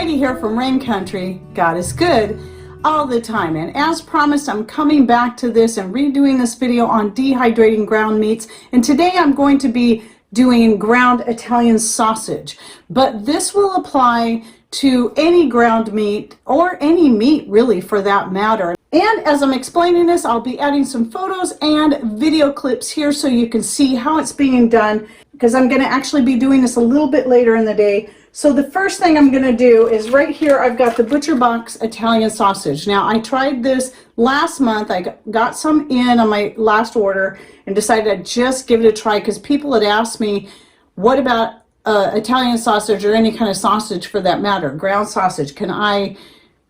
Heidi here from Rain Country. God is good all the time, and as promised, I'm coming back to this and redoing this video on dehydrating ground meats, and today I'm going to be doing ground Italian sausage, but this will apply to any ground meat or any meat really for that matter. And as I'm explaining this, I'll be adding some photos and video clips here so you can see how it's being done, because I'm going to actually be doing this a little bit later in the day. So the first thing I'm going to do is right here I've got the Butcher Box Italian sausage. Now I tried this last month. I got some in on my last order and decided I'd just give it a try because people had asked me, what about Italian sausage or any kind of sausage for that matter, ground sausage, can I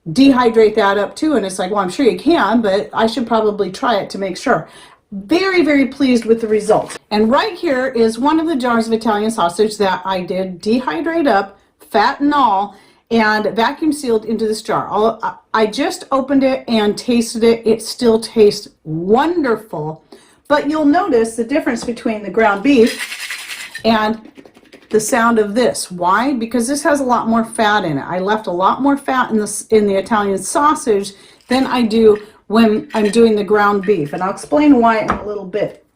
dehydrate that up too? And it's like, well, I'm sure you can, but I should probably try it to make sure. Very, very pleased with the results. And right here is one of the jars of Italian sausage that I did dehydrate up, fat and all, and vacuum sealed into this jar. I just opened it and tasted it. It still tastes wonderful, but you'll notice the difference between the ground beef and the sound of this. Why? Because this has a lot more fat in it. I left a lot more fat in the Italian sausage than I do when I'm doing the ground beef, and I'll explain why in a little bit.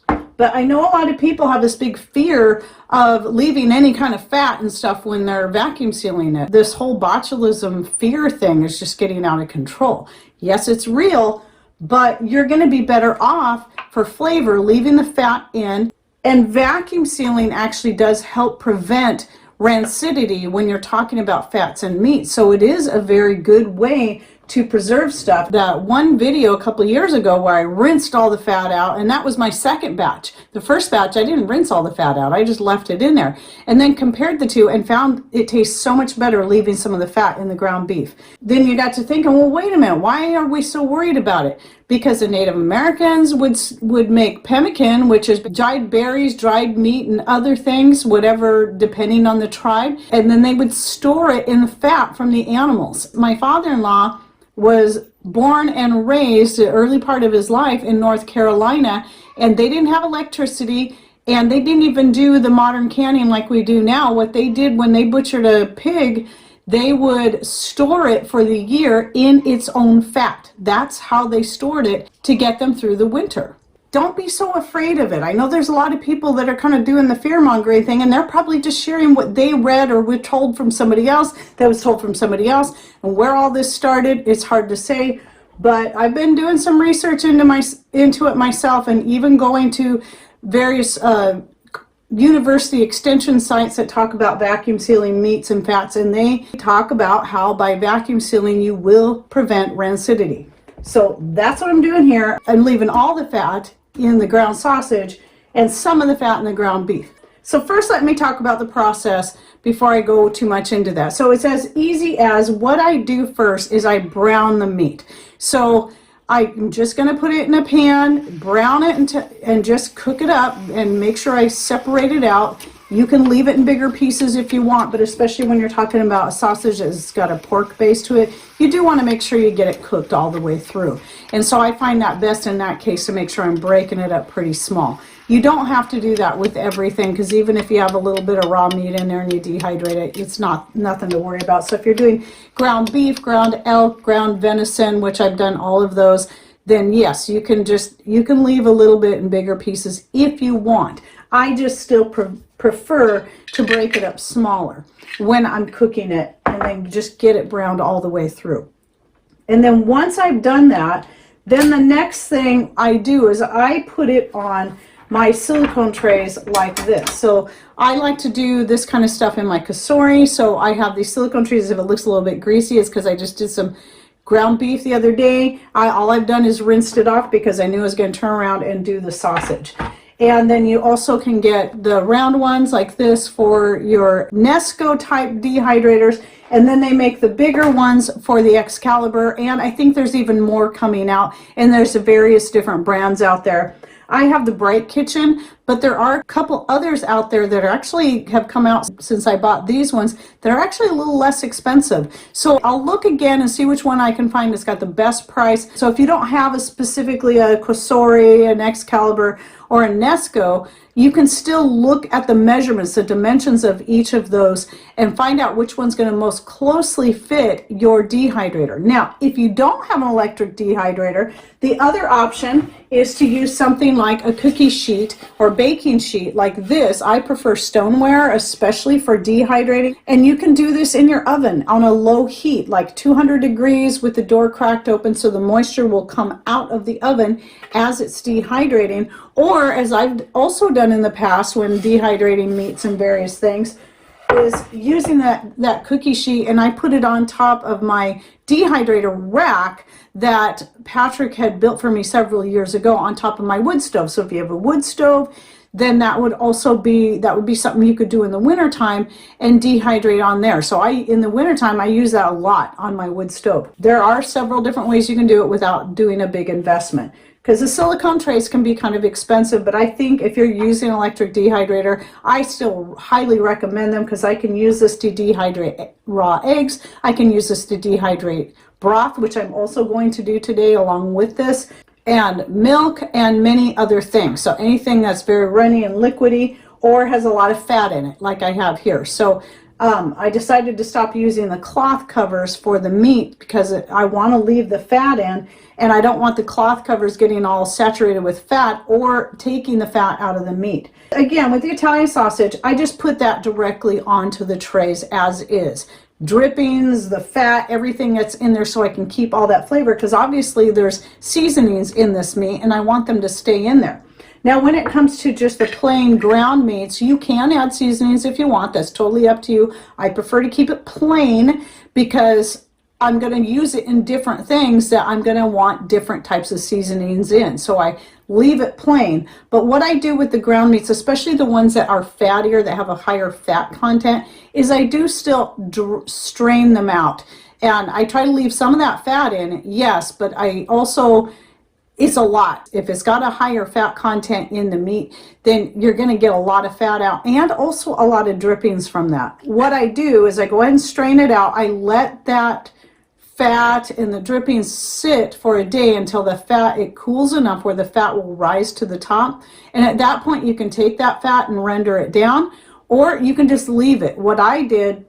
But I know a lot of people have this big fear of leaving any kind of fat and stuff when they're vacuum sealing it. This whole botulism fear thing is just getting out of control. Yes, it's real, but you're going to be better off for flavor leaving the fat in, and vacuum sealing actually does help prevent rancidity when you're talking about fats and meat. So it is a very good way to preserve stuff. That one video a couple years ago where I rinsed all the fat out, and that was my second batch. The first batch I didn't rinse all the fat out, I just left it in there, and then compared the two and found it tastes so much better leaving some of the fat in the ground beef. Then you got to thinking, well, wait a minute, why are we so worried about it? Because the Native Americans would make pemmican, which is dried berries, dried meat, and other things, whatever, depending on the tribe, and then they would store it in the fat from the animals. My father-in-law was born and raised the early part of his life in North Carolina, and they didn't have electricity, and they didn't even do the modern canning like we do now. What they did when they butchered a pig, they would store it for the year in its own fat. That's how they stored it to get them through the winter. Don't be so afraid of it. I know there's a lot of people that are kind of doing the fear-mongering thing, and they're probably just sharing what they read or were told from somebody else that was told from somebody else. And where all this started, it's hard to say. But I've been doing some research into it myself, and even going to various university extension sites that talk about vacuum sealing meats and fats, and they talk about how by vacuum sealing you will prevent rancidity. So that's what I'm doing here. I'm leaving all the fat in the ground sausage and some of the fat in the ground beef. So first let me talk about the process before I go too much into that. So it's as easy as, what I do first is I brown the meat. So I'm just going to put it in a pan, brown it and just cook it up and make sure I separate it out. You can leave it in bigger pieces if you want, but especially when you're talking about a sausage that's got a pork base to it, you do want to make sure you get it cooked all the way through. And so I find that best in that case to make sure I'm breaking it up pretty small. You don't have to do that with everything, because even if you have a little bit of raw meat in there and you dehydrate it, it's nothing to worry about. So if you're doing ground beef, ground elk, ground venison, which I've done all of those, then yes, you can leave a little bit in bigger pieces if you want. I just still prefer to break it up smaller when I'm cooking it, and then just get it browned all the way through. And then once I've done that, then the next thing I do is I put it on my silicone trays like this. So I like to do this kind of stuff in my kasori. So I have these silicone trays. If it looks a little bit greasy, it's because I just did some ground beef the other day. All I've done is rinsed it off because I knew I was going to turn around and do the sausage. And then you also can get the round ones like this for your Nesco type dehydrators, and then they make the bigger ones for the Excalibur, and I think there's even more coming out, and there's various different brands out there. I have the Bright Kitchen, but there are a couple others out there that actually have come out since I bought these ones that are actually a little less expensive. So I'll look again and see which one I can find that's got the best price. So if you don't have specifically a Cosori, an Excalibur, or a Nesco, you can still look at the measurements, the dimensions of each of those, and find out which one's going to most closely fit your dehydrator. Now, if you don't have an electric dehydrator, the other option is to use something like a cookie sheet or baking sheet like this. I prefer stoneware, especially for dehydrating. And you can do this in your oven on a low heat, like 200 degrees with the door cracked open so the moisture will come out of the oven as it's dehydrating. Or, as I've also done in the past when dehydrating meats and various things, is using that cookie sheet, and I put it on top of my dehydrator rack that Patrick had built for me several years ago on top of my wood stove. So if you have a wood stove, then that would be something you could do in the wintertime and dehydrate on there. So in the wintertime, I use that a lot on my wood stove. There are several different ways you can do it without doing a big investment, because the silicone trays can be kind of expensive, but I think if you're using an electric dehydrator, I still highly recommend them, because I can use this to dehydrate raw eggs. I can use this to dehydrate broth, which I'm also going to do today along with this, and milk and many other things. So anything that's very runny and liquidy or has a lot of fat in it, like I have here. So I decided to stop using the cloth covers for the meat because I want to leave the fat in, and I don't want the cloth covers getting all saturated with fat or taking the fat out of the meat. Again, with the Italian sausage, I just put that directly onto the trays as is. Drippings, the fat, everything that's in there, so I can keep all that flavor, because obviously there's seasonings in this meat and I want them to stay in there. Now, when it comes to just the plain ground meats, you can add seasonings if you want. That's totally up to you. I prefer to keep it plain because I'm going to use it in different things that I'm going to want different types of seasonings in. So I leave it plain. But what I do with the ground meats, especially the ones that are fattier, that have a higher fat content, is I do still strain them out. And I try to leave some of that fat in, yes, but I also, it's a lot. If it's got a higher fat content in the meat, then you're going to get a lot of fat out and also a lot of drippings from that. What I do is I go ahead and strain it out. I let that fat and the drippings sit for a day until it cools enough where the fat will rise to the top. And at that point, you can take that fat and render it down, or you can just leave it. What I did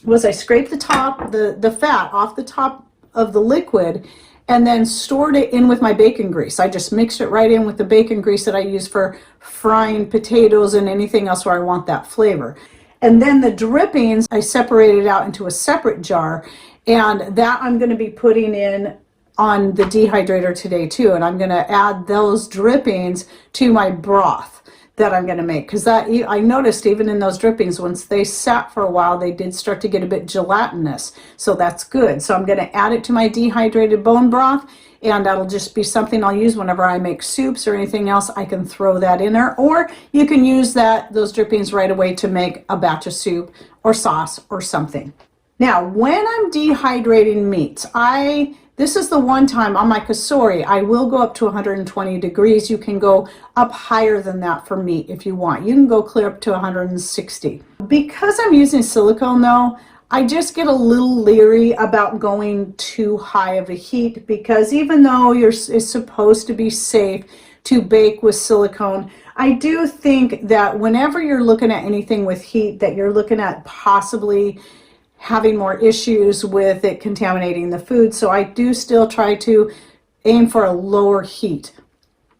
was I scraped the fat off the top of the liquid and then stored it in with my bacon grease. I just mixed it right in with the bacon grease that I use for frying potatoes and anything else where I want that flavor. And then the drippings, I separated out into a separate jar, and that I'm going to be putting in on the dehydrator today too. And I'm going to add those drippings to my broth that I'm going to make, because I noticed even in those drippings, once they sat for a while, they did start to get a bit gelatinous. So that's good. So I'm going to add it to my dehydrated bone broth, and that'll just be something I'll use whenever I make soups or anything else. I can throw that in there, or you can use those drippings right away to make a batch of soup or sauce or something. Now, when I'm dehydrating meats, this is the one time on my casori, I will go up to 120 degrees. You can go up higher than that for meat if you want. You can go clear up to 160. Because I'm using silicone though, I just get a little leery about going too high of a heat, because even though it's supposed to be safe to bake with silicone, I do think that whenever you're looking at anything with heat, that you're looking at possibly having more issues with it contaminating the food. So I do still try to aim for a lower heat.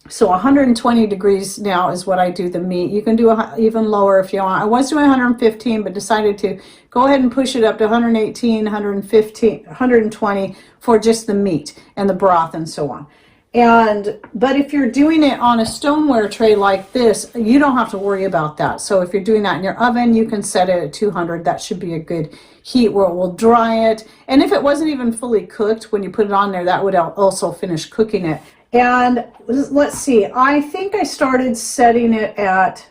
So 120 degrees now is what I do the meat. You can do even lower if you want. I was doing 115, but decided to go ahead and push it up to 118, 115, 120 for just the meat and the broth and so on. But if you're doing it on a stoneware tray like this, you don't have to worry about that. So if you're doing that in your oven, you can set it at 200. That should be a good heat where it will dry it. And if it wasn't even fully cooked, when you put it on there, that would also finish cooking it. And let's see, I think I started setting it at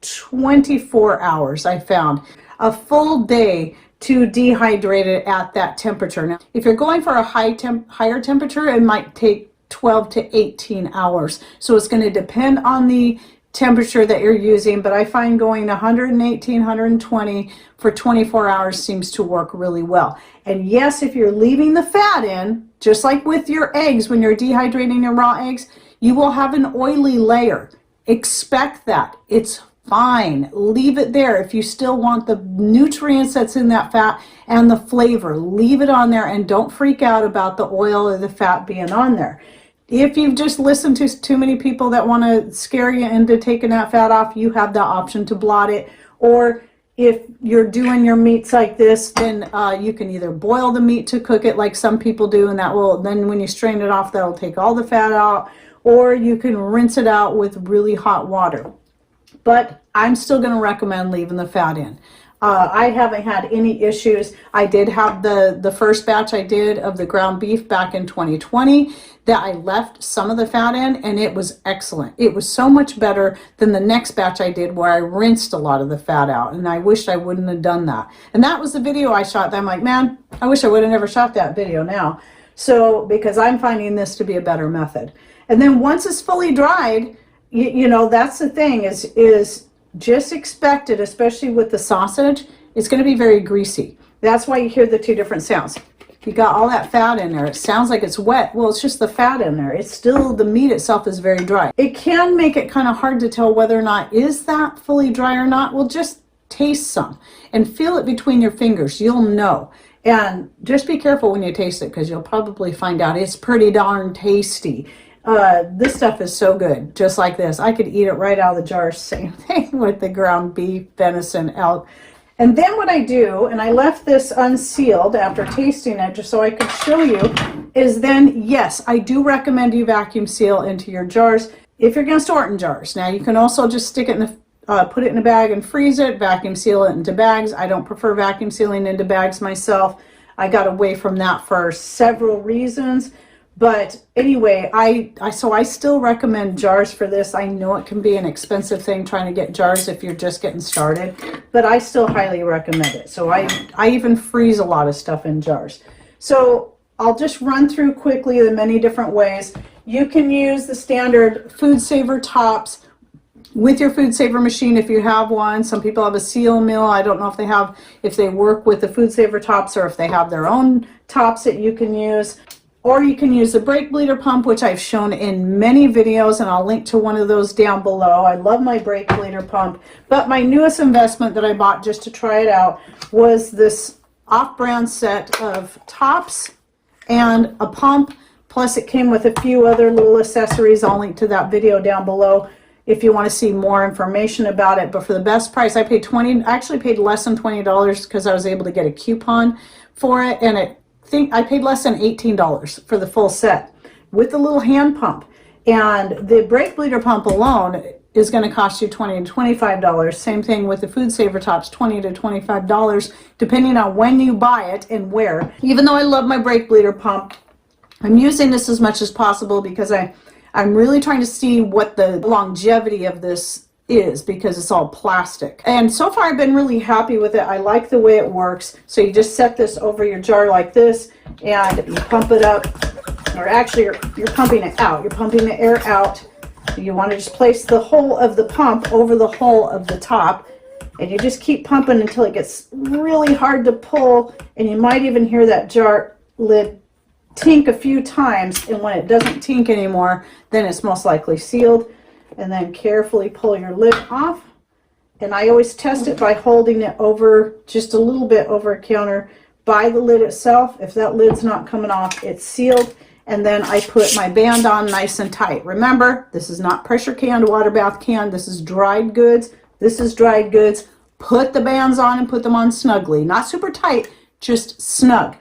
24 hours, I found. A full day to dehydrate it at that temperature. Now, if you're going for a higher temperature, it might take 12 to 18 hours. So it's going to depend on the temperature that you're using, but I find going 118, 120 for 24 hours seems to work really well. And yes, if you're leaving the fat in, just like with your eggs, when you're dehydrating your raw eggs, you will have an oily layer. Expect that. It's fine. Leave it there. If you still want the nutrients that's in that fat and the flavor, leave it on there and don't freak out about the oil or the fat being on there. If you've just listened to too many people that want to scare you into taking that fat off, you have the option to blot it. Or if you're doing your meats like this, then you can either boil the meat to cook it like some people do, and that will, then when you strain it off, that'll take all the fat out. Or you can rinse it out with really hot water. But I'm still going to recommend leaving the fat in. I haven't had any issues. I did have the first batch I did of the ground beef back in 2020 that I left some of the fat in, and it was excellent. It was so much better than the next batch I did where I rinsed a lot of the fat out, and I wished I wouldn't have done that. And that was the video I shot that I'm like, man, I wish I would have never shot that video now. So, because I'm finding this to be a better method. And then once it's fully dried, you know, that's the thing is just expect it, especially with the sausage, it's going to be very greasy. That's why you hear the two different sounds. You got all that fat in there. It sounds like it's wet. Well, it's just the fat in there. It's still, the meat itself is very dry. It can make it kind of hard to tell whether or not is that fully dry or not. Well, just taste some and feel it between your fingers. You'll know. And just be careful when you taste it, because you'll probably find out it's pretty darn tasty. This stuff is so good, just like this. I could eat it right out of the jar. Same thing with the ground beef, venison, elk. And then what I do, and I left this unsealed after tasting it just so I could show you, is then, yes, I do recommend you vacuum seal into your jars if you're going to store it in jars. Now, you can also just stick it in the, put it in a bag and freeze it, vacuum seal it into bags. I don't prefer vacuum sealing into bags myself. I got away from that for several reasons. But anyway, so I still recommend jars for this. I know it can be an expensive thing trying to get jars if you're just getting started, but I still highly recommend it. So I even freeze a lot of stuff in jars. So I'll just run through quickly the many different ways. You can use the standard food saver tops with your food saver machine if you have one. Some people have a seal mill. I don't know if they work with the food saver tops or if they have their own tops that you can use. Or you can use the brake bleeder pump, which I've shown in many videos, and I'll link to one of those down below. I love my brake bleeder pump, but my newest investment that I bought just to try it out was this off-brand set of tops and a pump, plus it came with a few other little accessories. I'll link to that video down below if you want to see more information about it. But for the best price, I paid I actually paid less than $20 because I was able to get a coupon for it, and I paid less than $18 for the full set with the little hand pump. And the brake bleeder pump alone is going to cost you $20 to $25. Same thing with the food saver tops, $20 to $25, depending on when you buy it and where. Even though I love my brake bleeder pump, I'm using this as much as possible because I'm really trying to see what the longevity of this is, because it's all plastic. And so far I've been really happy with it. I like the way it works. So you just set this over your jar like this and you pump it up, or actually you're pumping it out. You're pumping the air out. You want to just place the hole of the pump over the hole of the top, and you just keep pumping until it gets really hard to pull, and you might even hear that jar lid tink a few times, and when it doesn't tink anymore, then it's most likely sealed. And then carefully pull your lid off. And I always test it by holding it over, just a little bit over a counter by the lid itself. If that lid's not coming off, it's sealed. And then I put my band on nice and tight. Remember, this is not pressure canned, water bath canned. This is dried goods. This is dried goods. Put the bands on and put them on snugly. Not super tight, just snug.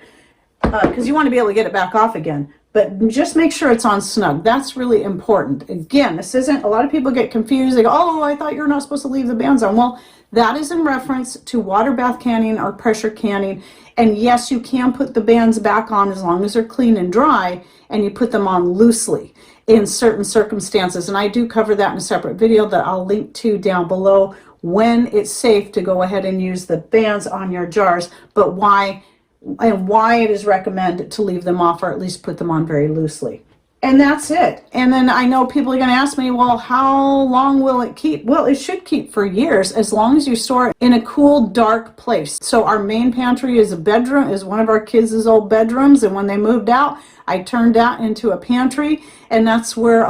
Because you want to be able to get it back off again. But just make sure it's on snug. That's really important. Again, this isn't, a lot of people get confused. They go, oh, I thought you were not supposed to leave the bands on. Well, that is in reference to water bath canning or pressure canning. And yes, you can put the bands back on as long as they're clean and dry, and you put them on loosely in certain circumstances. And I do cover that in a separate video that I'll link to down below, when it's safe to go ahead and use the bands on your jars, but why it is recommended to leave them off, or at least put them on very loosely. And that's it. And then I know people are going to ask me, well, how long will it keep? Well, it should keep for years as long as you store it in a cool, dark place. So our main pantry is a bedroom, is one of our kids' old bedrooms. And when they moved out, I turned that into a pantry. And that's where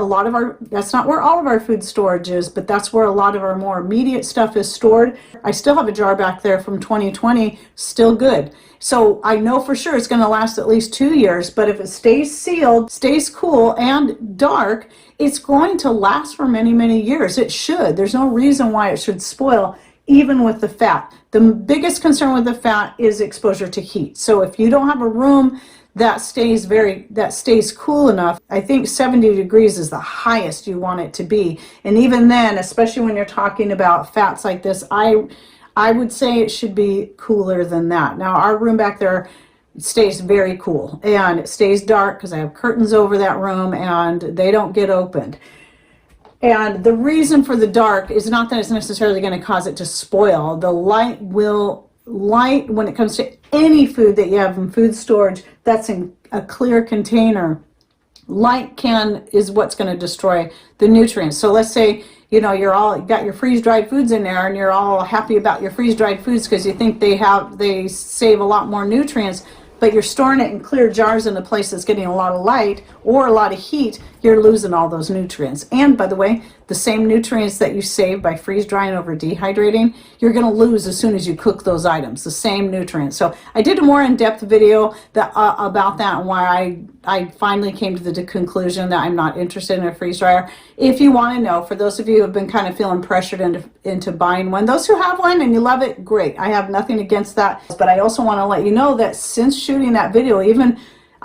that's not where all of our food storage is, but that's where a lot of our more immediate stuff is stored. I still have a jar back there from 2020, still good. So I know for sure it's going to last at least 2 years, but if it stays sealed, stays cool and dark, it's going to last for many, many years. It should. There's no reason why it should spoil, even with the fat. The biggest concern with the fat is exposure to heat. So if you don't have a room that stays cool enough, I think 70 degrees is the highest you want it to be. And even then, especially when you're talking about fats like this, I would say it should be cooler than that. Now our room back there stays very cool and it stays dark because I have curtains over that room and they don't get opened. And the reason for the dark is not that it's necessarily going to cause it to spoil. The light, when it comes to any food that you have in food storage that's in a clear container, light is what's going to destroy the nutrients. So let's say, you got your freeze-dried foods in there and you're all happy about your freeze-dried foods because you think they save a lot more nutrients, but you're storing it in clear jars in a place that's getting a lot of light or a lot of heat, you're losing all those nutrients. And by the way, the same nutrients that you save by freeze drying over dehydrating, you're going to lose as soon as you cook those items, the same nutrients. So I did a more in-depth video about that and why I finally came to the conclusion that I'm not interested in a freeze dryer. If you want to know, for those of you who have been kind of feeling pressured into buying one, those who have one and you love it, great. I have nothing against that. But I also want to let you know that since shooting that video,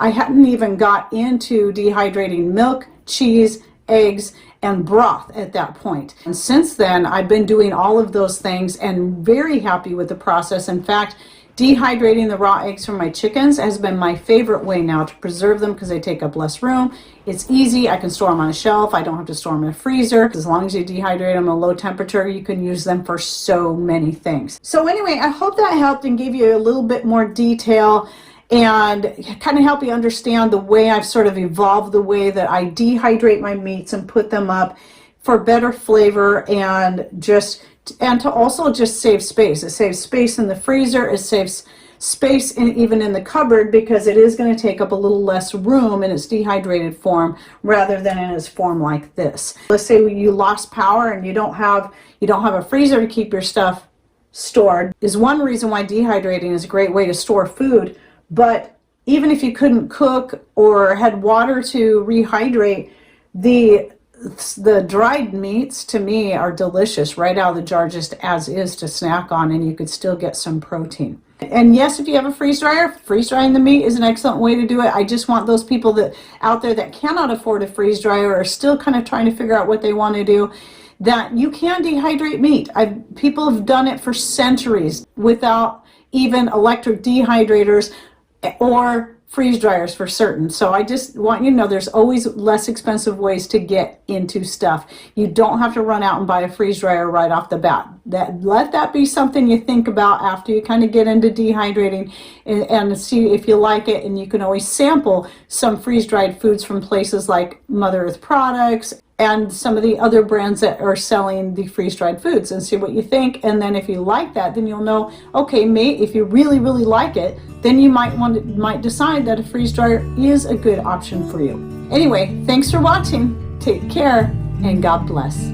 I hadn't even got into dehydrating milk, cheese, eggs, and broth at that point. And since then, I've been doing all of those things and very happy with the process. In fact, dehydrating the raw eggs from my chickens has been my favorite way now to preserve them because they take up less room. It's easy. I can store them on a shelf. I don't have to store them in a freezer. As long as you dehydrate them at a low temperature, you can use them for so many things. So anyway, I hope that helped and gave you a little bit more detail and kind of help you understand the way I've sort of evolved the way that I dehydrate my meats and put them up for better flavor and to also just save space. It saves space in the freezer. It saves space even in the cupboard because it is going to take up a little less room in its dehydrated form rather than in its form like this. Let's say you lost power and you don't have a freezer to keep your stuff stored. Is one reason why dehydrating is a great way to store food. But even if you couldn't cook or had water to rehydrate, the dried meats to me are delicious right out of the jar just as is to snack on, and you could still get some protein. And yes, if you have a freeze dryer, freeze drying the meat is an excellent way to do it. I just want those people out there that cannot afford a freeze dryer or are still kind of trying to figure out what they want to do, that you can dehydrate meat. People have done it for centuries without even electric dehydrators or freeze dryers for certain. So I just want you to know there's always less expensive ways to get into stuff. You don't have to run out and buy a freeze dryer right off the bat. Let that be something you think about after you kind of get into dehydrating and see if you like it. And you can always sample some freeze dried foods from places like Mother Earth Products and some of the other brands that are selling the freeze-dried foods and see what you think. And then if you like that, then you'll know, okay, if you really, really like it, then you might decide that a freeze dryer is a good option for you. Anyway, thanks for watching. Take care and God bless.